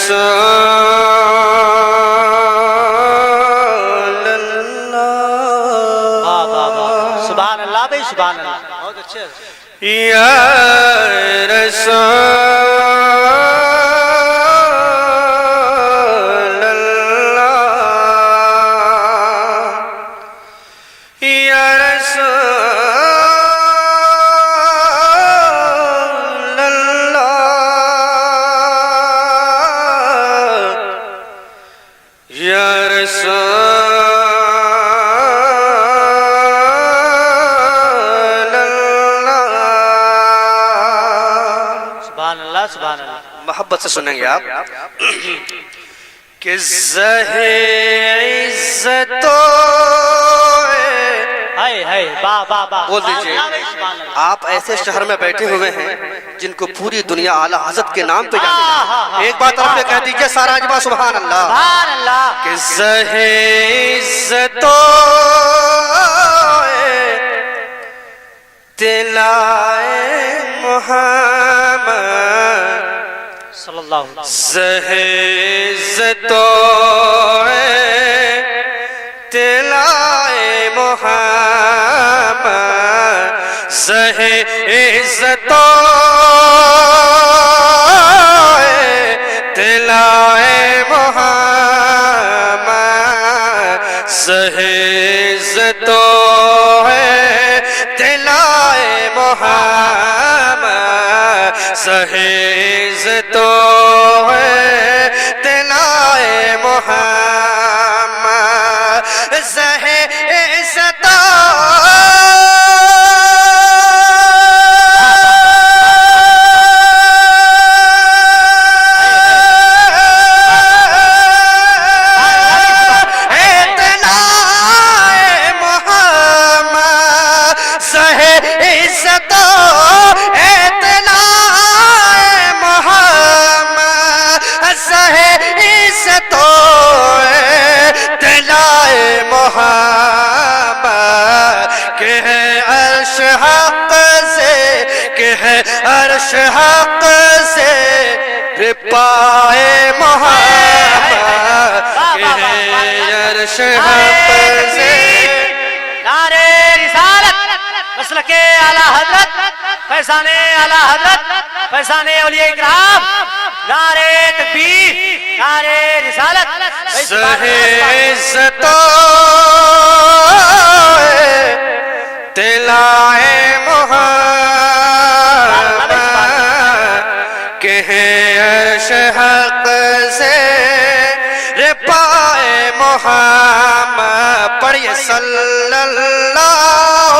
رسول اللہ واہ واہ واہ سبحان اللہ بھائی سبحان اللہ بہت اچھے یا رسول اللہ یا رسول اللہ یا سبحان اللہ سبحان اللہ محبت سے سنیں گے آپ کہ زہِ عزتو ہائے ہائے با با با بول دیجئے آپ ایسے شہر میں بیٹھے ہوئے ہیں جن کو پوری دنیا اعلیٰ حضرت کے نام پہ جاتی ہے ایک بات آپ نے کہہ دیجئے سارا اجماع سبحان اللہ سبحان اللہ کہ زہِ عزتو طلائے محمد صلی اللہ علیہ وسلم زہِ عزتو طلائے محمد زہِ عزتو طلائے محمد زہِ عزتو طلائے محمد زہِ عزتو طلائے محمد زہِ عزتو عرش حق سے پائے محمد عرش حق سے نعرے رسالت مسلک اعلیٰ حضرت فیضان اعلیٰ حضرت فیضان اولیاء اکرام نعرے تکبیر نعرے رسالت زہِ عزتو طلائے محمد کہ عرش حق سے پائے محمد پڑھئے صلی اللہ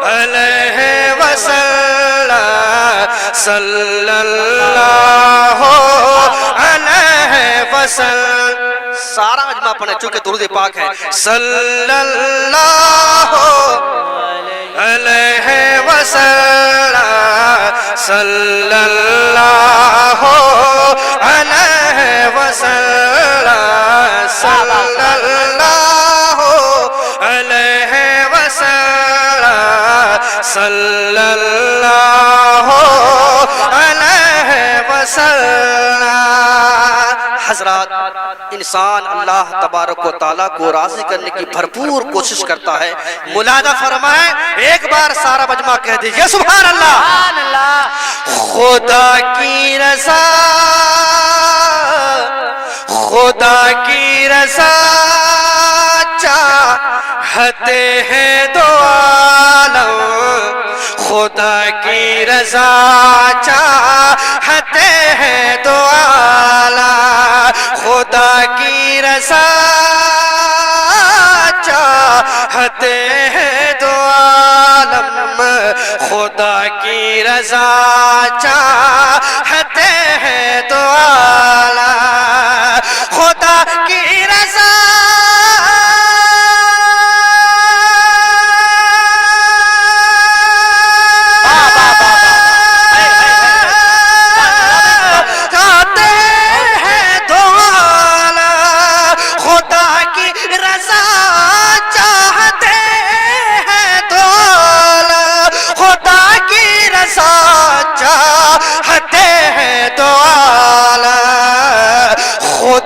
علیہ وسلم صلی اللہ علیہ وسلم سارا مجمع پڑھیں چونکہ درود پاک ہے صلی اللہ علیہ وسلم صلی اللہ علیہ وسلم صلی اللہ علیہ وسلم صلی اللہ علیہ وسلم حضرات انسان اللہ تبارک و تعالیٰ کو راضی کرنے کی بھرپور کوشش کرتا ہے ملاحظہ فرمائیں ایک بار سارا مجمع کہہ دیجئے سبحان اللہ خدا کی رضا خدا کی رضا چاہتے ہیں دو عالم خدا کی رضا چاہتے ہیں دو عالم خدا کی رضا چاہتے ہیں دو عالم خدا کی رضا چاہتے ہیں دو عالم خدا کی رضا چاہتے ہیں تو عالم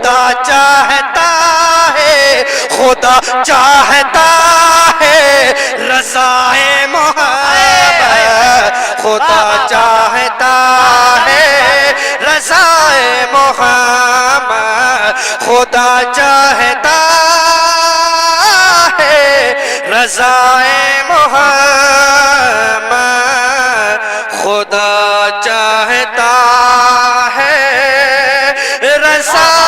خدا چاہتا ہے خدا چاہتا ہے رضائے محمد خدا چاہتا ہے رضائے محمد خدا چاہتا ہے رضائے محمد خدا چاہتا ہے رضائے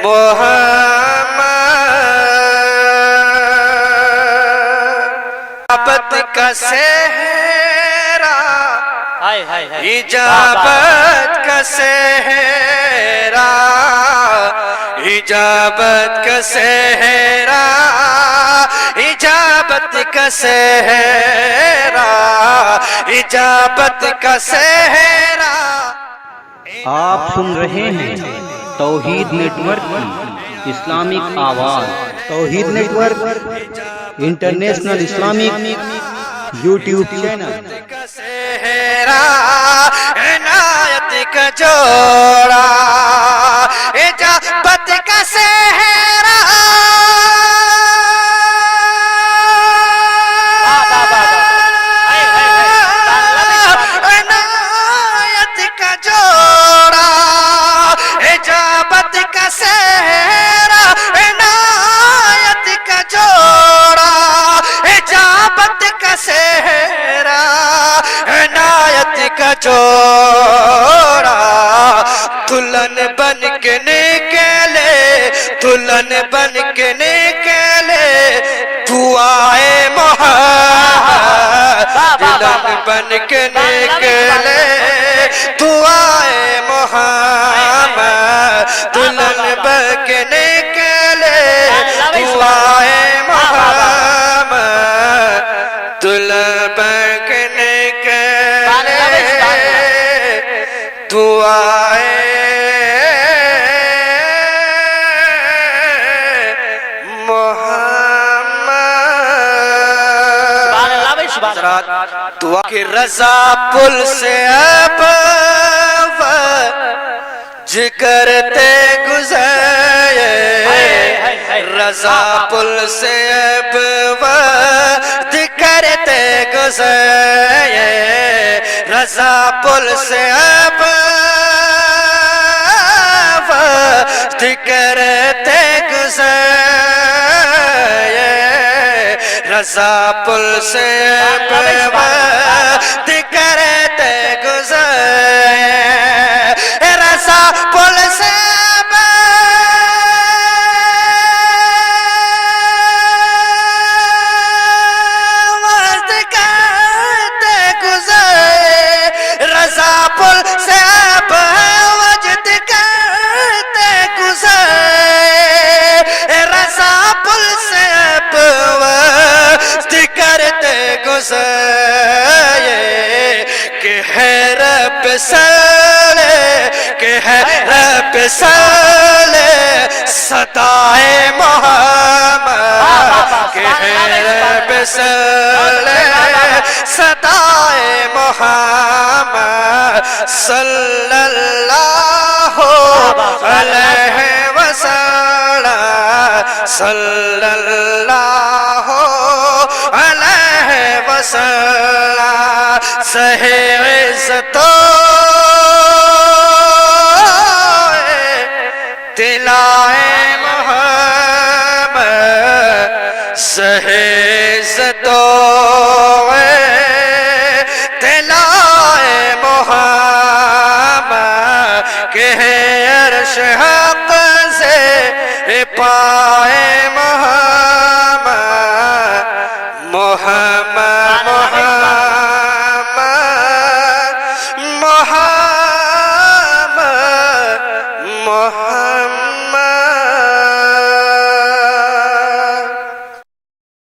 محمد اجابت کا صحرا اجابت کا صحرا اجابت کا صحرا اجابت کا صحرا اجابت کا صحرا آپ سن رہے ہیں توحید نیٹ ورک کی اسلامک آواز توحید network international Islamic YouTube channel عنایت کا جوڑا اجابت کا صحرا عنایت کا جوڑا اجابت کا صحرا عنایت کا جوڑا اجابت کا صحرا عنایت کا جوڑا دلہن بن کے نکلے دلہن بن کے نکلے دعائے محمد دلہن بن کے نکلے دعائے محمد دلہن بن کے نکلے دعائے محمد دلہن بن کے نکلے دعائے محمد دعا کی رضا پل سے اب کرتے گزرے رضا پل سے اب کرتے گزرے رضا پل سے اب کرتے گزرے رضا پل سے کرتے گزرے رضا پل سے کرتے گزرے رضا پل سے وجد کرتے گزرے رضا پل سے کرتے گزرے کہ ہے رب سالے کہ ہے رب سالے صدائے محمد کہ ہے رب سالے صدائے محمد صلی اللہ علیہ وسلم صلی اللہ علیہ وسلم سہی عزتوں دلائے محمد سہی عزتوں دلائے محمد کہ عرش حق سے پائے محمد محمد محمد محمد